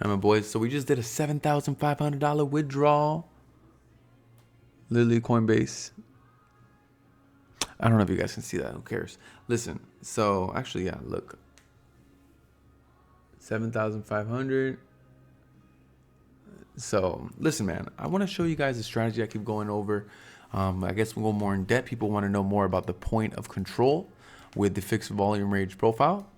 All right, my boys. So we just did a $7,500 withdrawal. Literally Coinbase. I don't know if you guys can see that. Who cares? Listen. So actually, yeah. Look. 7,500. So listen, man. I want to show you guys the strategy I keep going over. I guess we'll go more in depth. People want to know more about the point of control with the fixed volume range profile.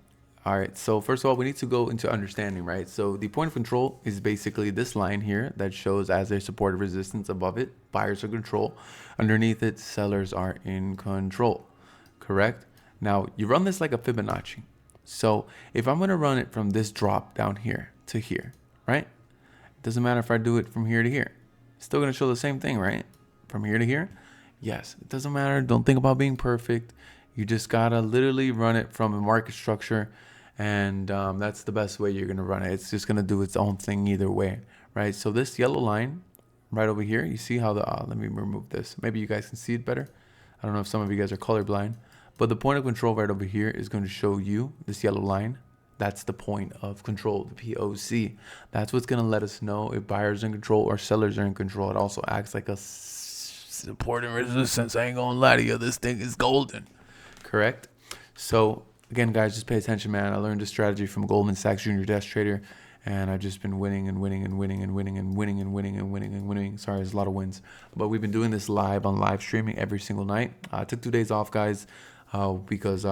All right, so first of all, we need to go into understanding, right? So the point of control is basically this line here that shows as a supported resistance above it, buyers are control. Underneath it, sellers are in control, correct? Now, you run this like a Fibonacci. So if I'm going to run it from this drop down here to here, right? It doesn't matter if I do it from here to here. It's still going to show the same thing, right? From here to here. Yes, it doesn't matter. Don't think about being perfect. You just got to literally run it from a market structure. And that's the best way you're going to run it. It's just going to do its own thing either way, right? So this yellow line right over here, you see how the, let me remove this. Maybe you guys can see it better. I don't know if some of you guys are colorblind, but the point of control right over here is going to show you this yellow line. That's the point of control, the POC. That's what's going to let us know if buyers are in control or sellers are in control. It also acts like a support and resistance. I ain't going to lie to you. This thing is golden, correct? So again, guys, just pay attention, man. I learned this strategy from Goldman Sachs Junior Desk Trader, and I've just been winning and winning and winning and winning and winning and winning and winning and winning. Sorry, there's a lot of wins. But we've been doing this live on live streaming every single night. I took 2 days off, guys, because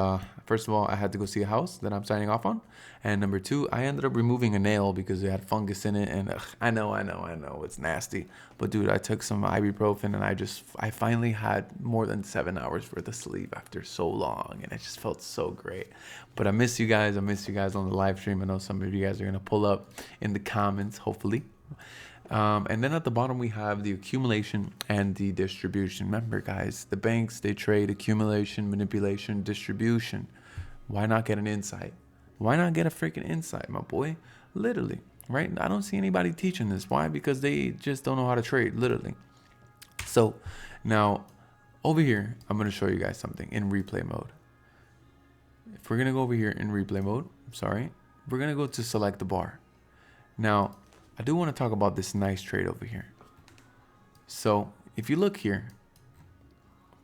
first of all, I had to go see a house that I'm signing off on. And number two, I ended up removing a nail because it had fungus in it. And I know, it's nasty. But dude, I took some ibuprofen and I finally had more than 7 hours worth of sleep after so long. And it just felt so great. But I miss you guys. I miss you guys on the live stream. I know some of you guys are going to pull up in the comments, hopefully. And then at the bottom, we have the accumulation and the distribution. Remember, guys, the banks, they trade accumulation, manipulation, distribution. Why not get an insight? Why not get a freaking insight, my boy? Literally, right? I don't see anybody teaching this. Why? Because they just don't know how to trade, literally. So now over here, I'm going to show you guys something in replay mode. If we're going to go over here in replay mode, we're going to go to select the bar. Now, I do want to talk about this nice trade over here. So if you look here,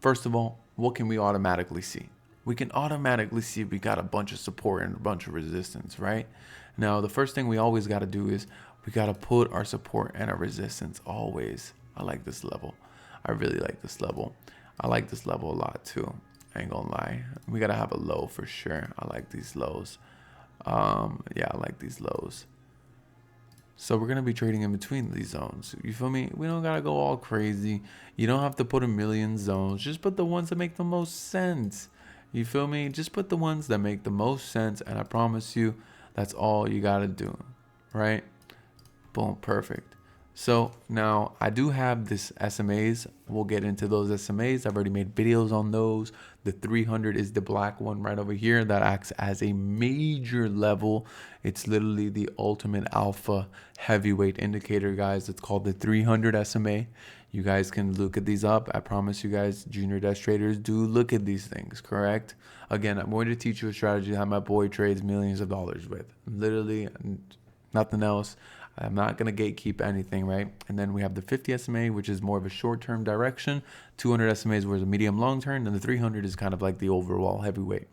first of all, what can we automatically see? We can automatically see we got a bunch of support and a bunch of resistance, right? Now, the first thing we always got to do is we got to put our support and our resistance always. I like this level. I really like this level. I like this level a lot too. I ain't gonna lie. We got to have a low for sure. I like these lows. Yeah, I like these lows. So we're going to be trading in between these zones. You feel me? We don't got to go all crazy. You don't have to put a million zones. Just put the ones that make the most sense. You feel me? Just put the ones that make the most sense. And I promise you, that's all you got to do. Right? Boom. Perfect. So now I do have this SMAs. We'll get into those SMAs. I've already made videos on those. The 300 is the black one right over here that acts as a major level. It's literally the ultimate alpha heavyweight indicator, guys. It's called the 300 SMA. You guys can look at these up. I promise you guys, junior desk traders, do look at these things, correct? Again, I'm going to teach you a strategy that my boy trades millions of dollars with. Literally nothing else. I'm not going to gatekeep anything, right? And then we have the 50 SMA, which is more of a short-term direction. 200 SMAs was a medium long-term. And the 300 is kind of like the overall heavyweight,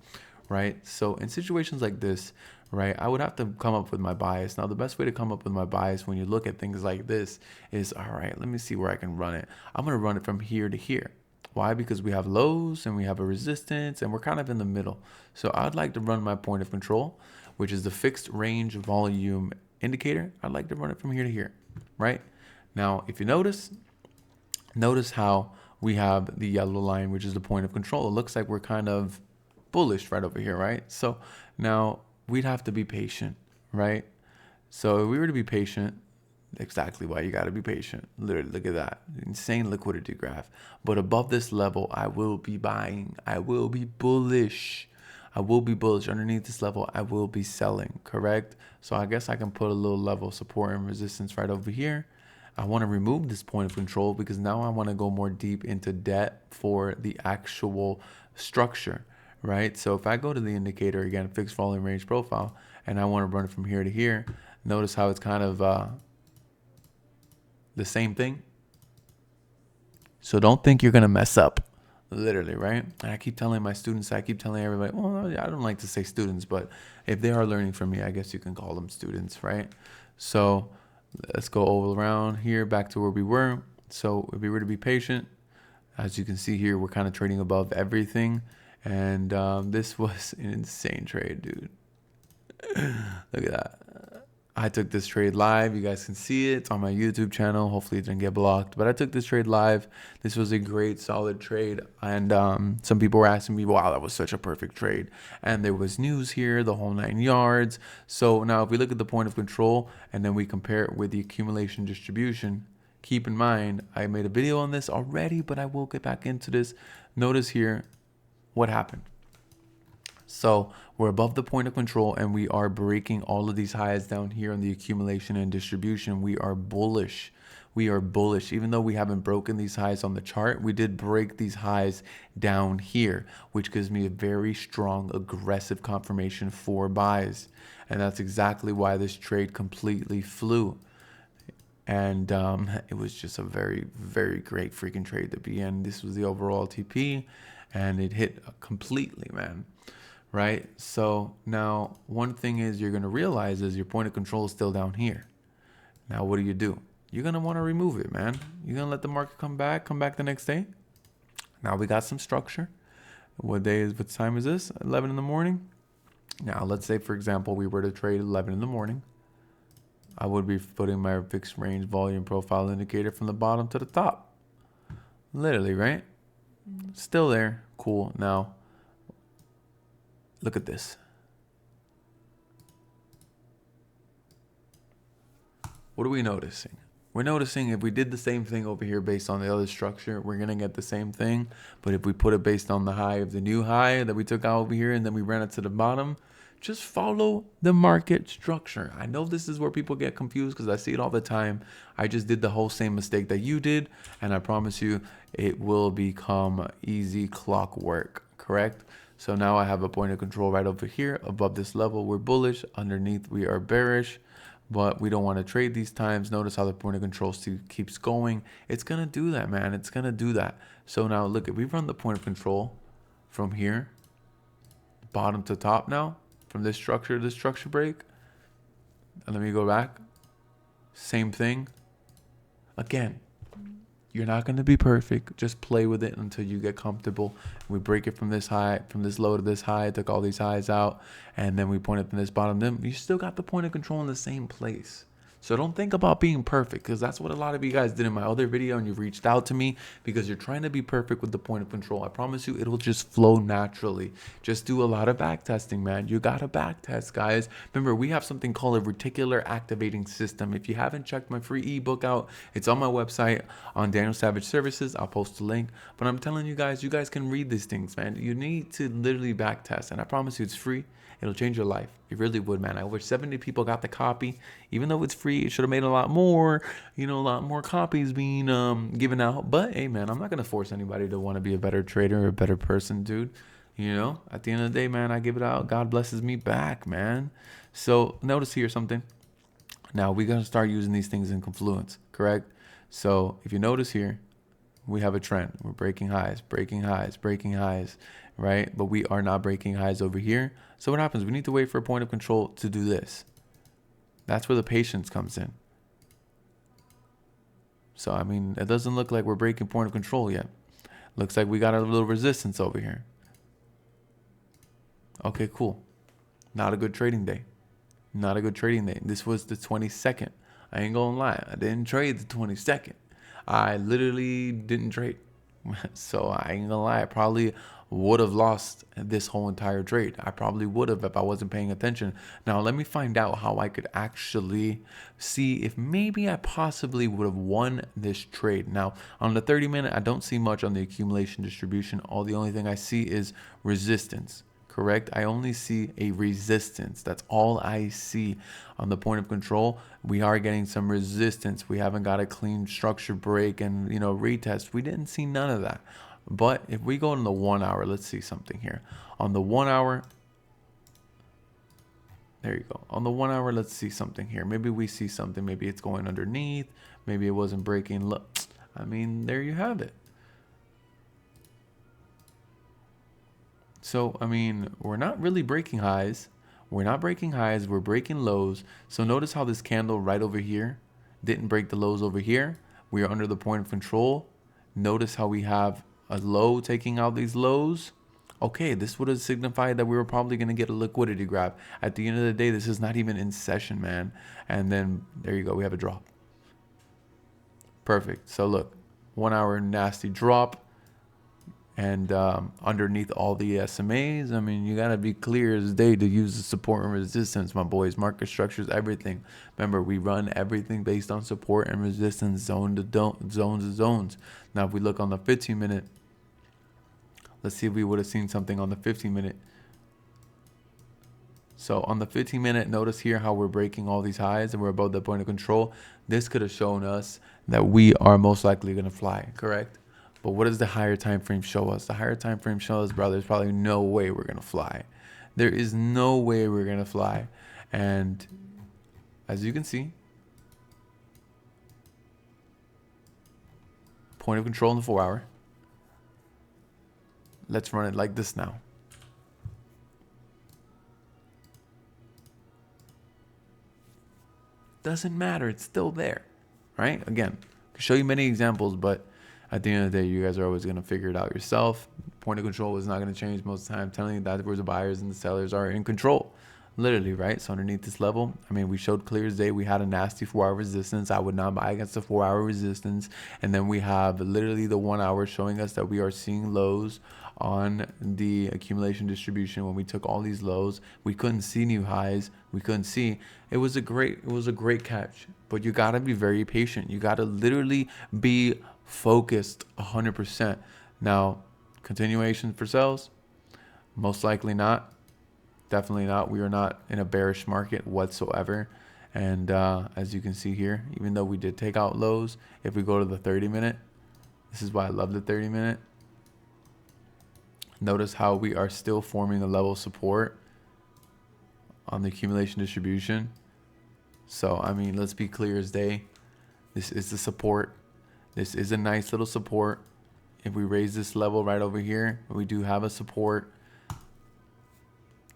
right? So in situations like this, right, I would have to come up with my bias. Now, the best way to come up with my bias when you look at things like this is, all right, let me see where I can run it. I'm going to run it from here to here. Why? Because we have lows and we have a resistance and we're kind of in the middle. So I'd like to run my point of control, which is the fixed range volume indicator. I'd like to run it from here to here, right? Now, if you notice how we have the yellow line, which is the point of control. It looks like we're kind of bullish right over here, right? So now we'd have to be patient, right? So if we were to be patient, exactly why you got to be patient. Literally, look at that. Insane liquidity graph. But above this level, I will be buying. I will be bullish. I will be bullish. Underneath this level, I will be selling, correct? So I guess I can put a little level of support and resistance right over here. I want to remove this point of control because now I want to go more deep into debt for the actual structure, right? So if I go to the indicator again, fixed volume range profile, and I want to run it from here to here, Notice how it's kind of the same thing. So don't think you're going to mess up. Literally, right? And I keep telling my students, I keep telling everybody, well, I don't like to say students, but if they are learning from me, I guess you can call them students, right? So let's go all around here back to where we were. So if we were to be patient, as you can see here, we're kind of trading above everything. And this was an insane trade, dude. Look at that. I took this trade live. You guys can see it. It's on my YouTube channel. Hopefully it didn't get blocked. But I took this trade live. This was a great, solid trade. And some people were asking me, wow, that was such a perfect trade. And there was news here, the whole 9 yards. So now if we look at the point of control and then we compare it with the accumulation distribution, keep in mind, I made a video on this already, but I will get back into this. Notice here what happened. So we're above the point of control and we are breaking all of these highs down here on the accumulation and distribution. We are bullish. We are bullish. Even though we haven't broken these highs on the chart, we did break these highs down here, which gives me a very strong, aggressive confirmation for buys. And that's exactly why this trade completely flew. And it was just a very, very great freaking trade to be in. This was the overall TP and it hit completely, man. Right? So now one thing is you're going to realize is your point of control is still down here. Now, what do? You're going to want to remove it, man. You're going to let the market come back the next day. Now we got some structure. What time is this? 11 in the morning. Now, let's say, for example, we were to trade 11 in the morning. I would be putting my fixed range volume profile indicator from the bottom to the top. Literally, right? Still there. Cool. Now, look at this. What are we noticing? We're noticing if we did the same thing over here based on the other structure, we're going to get the same thing. But if we put it based on the high of the new high that we took out over here and then we ran it to the bottom, just follow the market structure. I know this is where people get confused because I see it all the time. I just did the whole same mistake that you did. And I promise you, it will become easy clockwork, correct? So now I have a point of control right over here. Above this level, we're bullish. Underneath, we are bearish. But we don't want to trade these times. Notice how the point of control still keeps going. It's going to do that, man. It's going to do that. So now look, if we run the point of control from here, bottom to top now, from this structure break. And let me go back. Same thing. Again, you're not going to be perfect. Just play with it until you get comfortable. We break it from this high, from this low to this high. Took all these highs out. And then we point it from this bottom. Then you still got the point of control in the same place. So don't think about being perfect, because that's what a lot of you guys did in my other video, and you've reached out to me because you're trying to be perfect with the point of control. I promise you it'll just flow naturally. Just do a lot of back testing, man. You got to back test, guys. Remember, we have something called a reticular activating system. If you haven't checked my free ebook out, it's on my website on Daniel Savage Services. I'll post a link. But I'm telling you guys can read these things, man. You need to literally back test, and I promise you it's free. It'll change your life. It really would, man. I wish 70 people got the copy. Even though it's free, it should have made a lot more, a lot more copies being given out. But hey, man, I'm not going to force anybody to want to be a better trader or a better person, dude. At the end of the day, man, I give it out. God blesses me back, man. So notice here something. Now we're going to start using these things in confluence, correct? So if you notice here, we have a trend. We're breaking highs, right? But we are not breaking highs over here. So what happens? We need to wait for a point of control to do this. That's where the patience comes in. So, I mean, it doesn't look like we're breaking point of control yet. Looks like we got a little resistance over here. Okay, cool. Not a good trading day. Not a good trading day. This was the 22nd. I ain't gonna lie. I didn't trade the 22nd. I literally didn't trade. So I ain't gonna lie. I probably would have lost this whole entire trade. I probably would have if I wasn't paying attention. Now let me find out how I could actually see if maybe I possibly would have won this trade. Now on the 30-minute, I don't see much on the accumulation distribution. The only thing I see is resistance. Correct? I only see a resistance. That's all I see on the point of control. We are getting some resistance. We haven't got a clean structure break and, retest. We didn't see none of that. But if we go in the 1 hour, let's see something here. On the 1 hour, There you go. On the 1 hour, let's see something here. Maybe we see something. Maybe it's going underneath. Maybe it wasn't breaking. Look, I mean, there you have it. So, I mean, we're not really breaking highs. We're not breaking highs. We're breaking lows. So notice how this candle right over here didn't break the lows over here. We are under the point of control. Notice how we have a low taking out these lows. Okay, this would have signified that we were probably going to get a liquidity grab. At the end of the day, this is not even in session, man. And then there you go. We have a drop. Perfect. So look, 1 hour nasty drop. And underneath all the SMAs, I mean, you got to be clear as day to use the support and resistance, my boys. Market structures, everything. Remember, we run everything based on support and resistance, zone to zones to zones. Now, if we look on the 15-minute, let's see if we would have seen something on the 15-minute. So on the 15-minute, notice here how we're breaking all these highs and we're above the point of control. This could have shown us that we are most likely going to fly, correct? But what does the higher time frame show us? The higher time frame shows us, bro, there's probably no way we're going to fly. There is no way we're going to fly. And as you can see, point of control in the 4 hour. Let's run it like this now. Doesn't matter. It's still there, right? Again, I can show you many examples, but at the end of the day, you guys are always going to figure it out yourself. Point of control is not going to change most of the time. I'm telling you that where the buyers and the sellers are in control. Literally, right? So underneath this level, I mean, we showed clear as day. We had a nasty 4 hour resistance. I would not buy against the 4 hour resistance. And then we have literally the 1 hour showing us that we are seeing lows on the accumulation distribution. When we took all these lows, we couldn't see new highs. We couldn't see. It was a great catch. But you got to be very patient. You got to literally be focused 100%. Now, continuation for sales? Most likely not. Definitely not. We are not in a bearish market whatsoever. And as you can see here, even though we did take out lows, if we go to the 30-minute, this is why I love the 30-minute. Notice how we are still forming a level of support on the accumulation distribution. So, I mean, let's be clear as day. This is the support. This is a nice little support. If we raise this level right over here, we do have a support.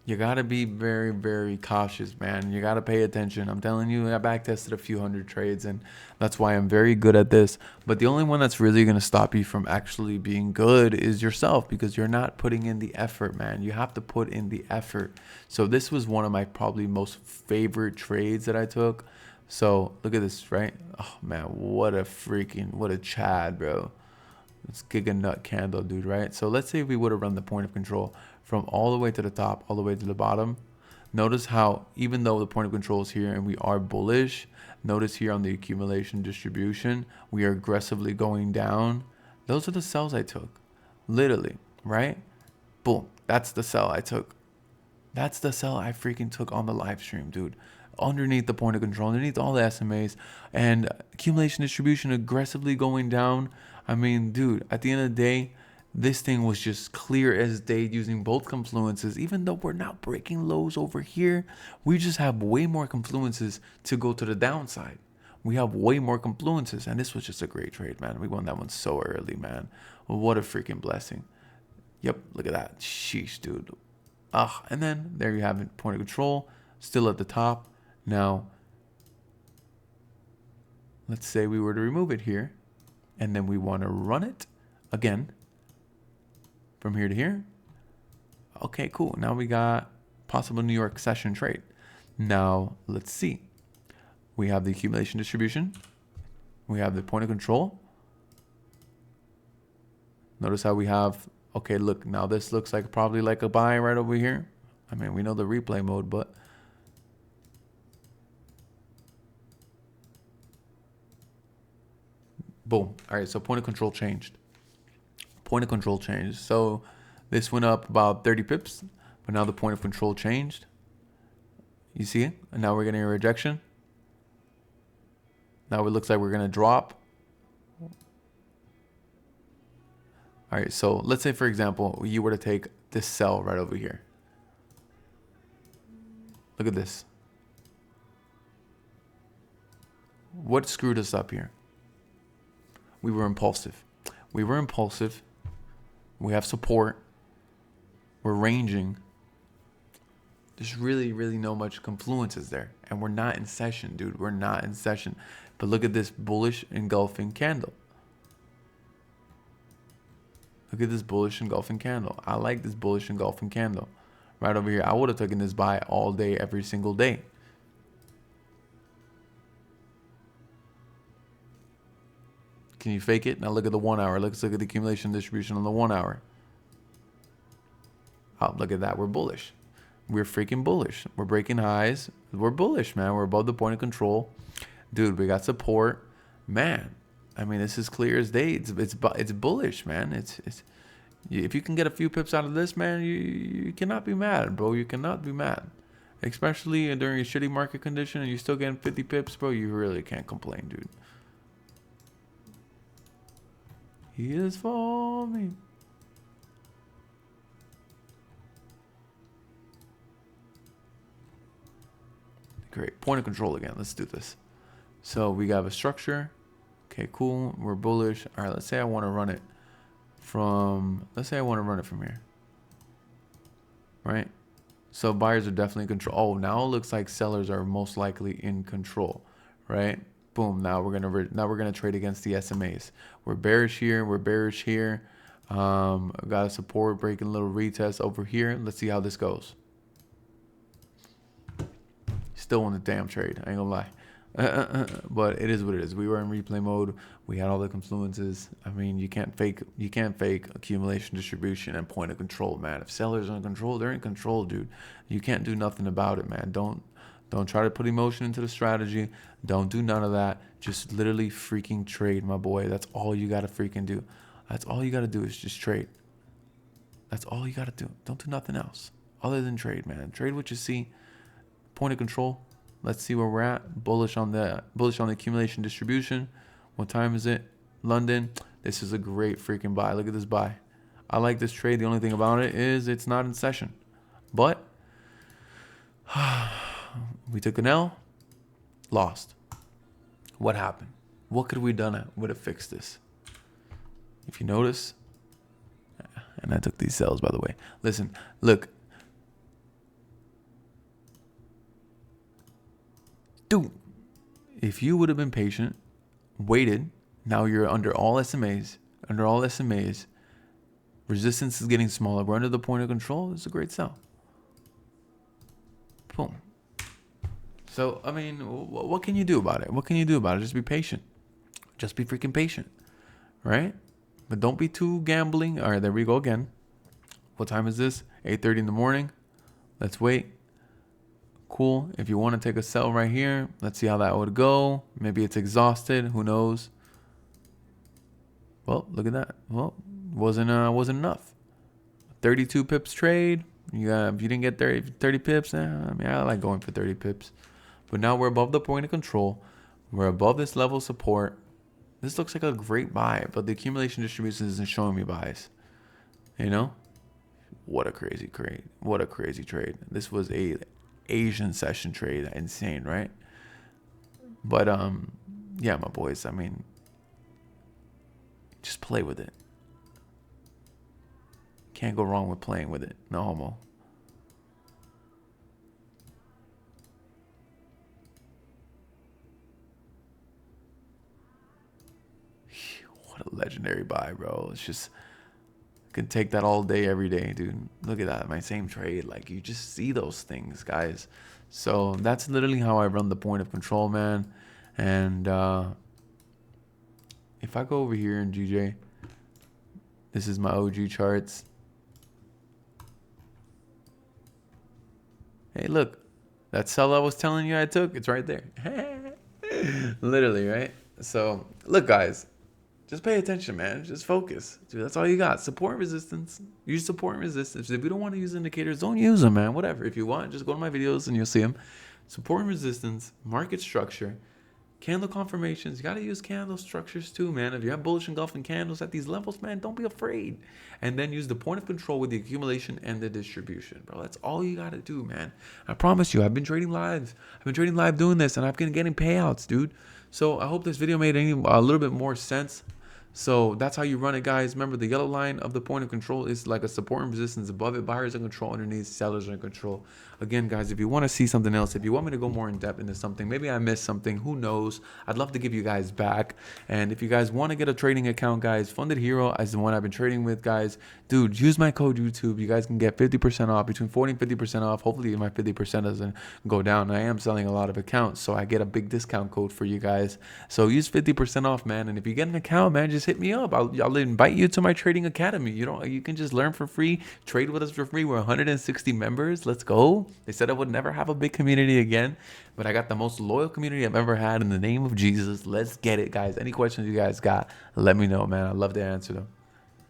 You got to be very, very cautious, man. You got to pay attention. I'm telling you, I back tested a few hundred trades, and that's why I'm very good at this. But the only one that's really going to stop you from actually being good is yourself, because you're not putting in the effort, man. You have to put in the effort. So this was one of my probably most favorite trades that I took. So look at this, right? Oh, man, what a Chad, bro. It's giga nut candle, dude, right? So let's say if we would have run the point of control from all the way to the top, all the way to the bottom. Notice how even though the point of control is here and we are bullish, notice here on the accumulation distribution, we are aggressively going down. Those are the sells I took, literally, right? Boom, that's the sell I took. That's the sell I freaking took on the live stream, dude. Underneath the point of control, underneath all the SMAs, and accumulation distribution aggressively going down. I mean, dude, at the end of the day, this thing was just clear as day using both confluences. Even though we're not breaking lows over here, we just have way more confluences to go to the downside. We have way more confluences, and this was just a great trade, man. We won that one so early, man. What a freaking blessing. Yep, look at that. Sheesh, dude. And then there you have it. Point of control, still at the top. Now, let's say we were to remove it here, and then we want to run it again from here to here. Okay, cool. Now we got possible New York session trade. Now, let's see. We have the accumulation distribution. We have the point of control. Notice how we have, okay, look, now this looks like probably like a buy right over here. I mean, we know the replay mode, but boom. All right, so point of control changed. Point of control changed. So this went up about 30 pips, but now the point of control changed. You see it? And now we're getting a rejection. Now it looks like we're going to drop. All right, so let's say, for example, you were to take this sell right over here. Look at this. What screwed us up here? We were impulsive. We were impulsive. We have support. We're ranging. There's really, really no much confluences there. And we're not in session, dude. We're not in session. But look at this bullish engulfing candle. Look at this bullish engulfing candle. I like this bullish engulfing candle. Right over here. I would have taken this buy all day, every single day. Can you fake it? Now look at the 1 hour. Let's look at the accumulation distribution on the 1 hour. Oh, look at that. We're bullish. We're freaking bullish. We're breaking highs. We're bullish, man. We're above the point of control. Dude, we got support. Man, I mean, this is clear as day. It's bullish, man. It's if you can get a few pips out of this, man, you cannot be mad, bro. You cannot be mad. Especially during a shitty market condition and you're still getting 50 pips, bro. You really can't complain, dude. He is for me. Great. Point of control again. Let's do this. So we got a structure. Okay, cool. We're bullish. All right, let's say I want to run it from, here. Right? So buyers are definitely in control. Oh, now it looks like sellers are most likely in control, right? Boom. Now we're gonna trade against the SMAs. We're bearish here. We're bearish here. Got a support breaking a little retest over here. Let's see how this goes. Still in the damn trade. I ain't gonna lie. But it is what it is. We were in replay mode. We had all the confluences. I mean, you can't fake accumulation, distribution, and point of control, man. If sellers are in control, they're in control, dude. You can't do nothing about it, man. Don't try to put emotion into the strategy. Don't do none of that. Just literally freaking trade, my boy. That's all you gotta freaking do. That's all you gotta do is just trade. That's all you gotta do. Don't do nothing else other than trade, man. Trade what you see. Point of control. Let's see where we're at. Bullish on the accumulation distribution. What time is it? London. This is a great freaking buy. Look at this buy. I like this trade. The only thing about it is it's not in session. But we took an L. Lost. What happened? What could we have done would have fixed this? If you notice, and I took these sells, by the way. Listen, look. Dude, if you would have been patient, waited, now you're under all SMAs. Resistance is getting smaller. We're under the point of control. It's a great sell. Boom. So, I mean, what can you do about it? Just be patient. Just be freaking patient. Right? But don't be too gambling. All right, there we go again. What time is this? 8:30 in the morning. Let's wait. Cool. If you want to take a sell right here, let's see how that would go. Maybe it's exhausted. Who knows? Well, look at that. Well, wasn't enough. 32 pips trade. If you didn't get 30 pips, I mean, I like going for 30 pips. But now we're above the point of control. We're above this level of support. This looks like a great buy, but the accumulation distribution isn't showing me buys. You know? What a crazy trade. What a crazy trade. This was a Asian session trade. Insane, right? But yeah, my boys, I mean, just play with it. Can't go wrong with playing with it. No homo. What a legendary buy, bro. It's just, could take that all day, every day, dude. Look at that, my same trade. Like, you just see those things, guys. So that's literally how I run the point of control, man. And if I go over here in GJ, this is my OG charts. Hey, look, that sell I was telling you I took, it's right there. Literally, right? So look, guys, just pay attention, man. Just focus. Dude, that's all you got. Support and resistance. Use support and resistance. If you don't want to use indicators, don't use them, man. Whatever. If you want, just go to my videos and you'll see them. Support and resistance, market structure, Candle confirmations, you got to use candle structures too, man. If you have bullish engulfing candles at these levels, man, don't be afraid. And then use the point of control with the accumulation and the distribution, bro. That's all you got to do, man. I promise you, I've been trading live. I've been trading live doing this, and I've been getting payouts, dude. So I hope this video made a little bit more sense. So that's how you run it, guys. Remember, the yellow line of the point of control is like a support and resistance. Above it, buyers are in control. Underneath, sellers are in control. Again, guys, if you want to see something else, if you want me to go more in depth into something, maybe I missed something, who knows? I'd love to give you guys back. And if you guys want to get a trading account, guys, Funded Hero is the one I've been trading with, guys. Dude, use my code YouTube. You guys can get 50% off, between 40 and 50% off. Hopefully my 50% doesn't go down. I am selling a lot of accounts, so I get a big discount code for you guys. So use 50% off, man. And if you get an account, man, just hit me up. I'll invite you to my trading academy. You can just learn for free, trade with us for free. We're 160 members. Let's go. They said I would never have a big community again, but I got the most loyal community I've ever had in the name of Jesus. Let's get it, guys. Any questions you guys got, let me know, man. I'd love to answer them.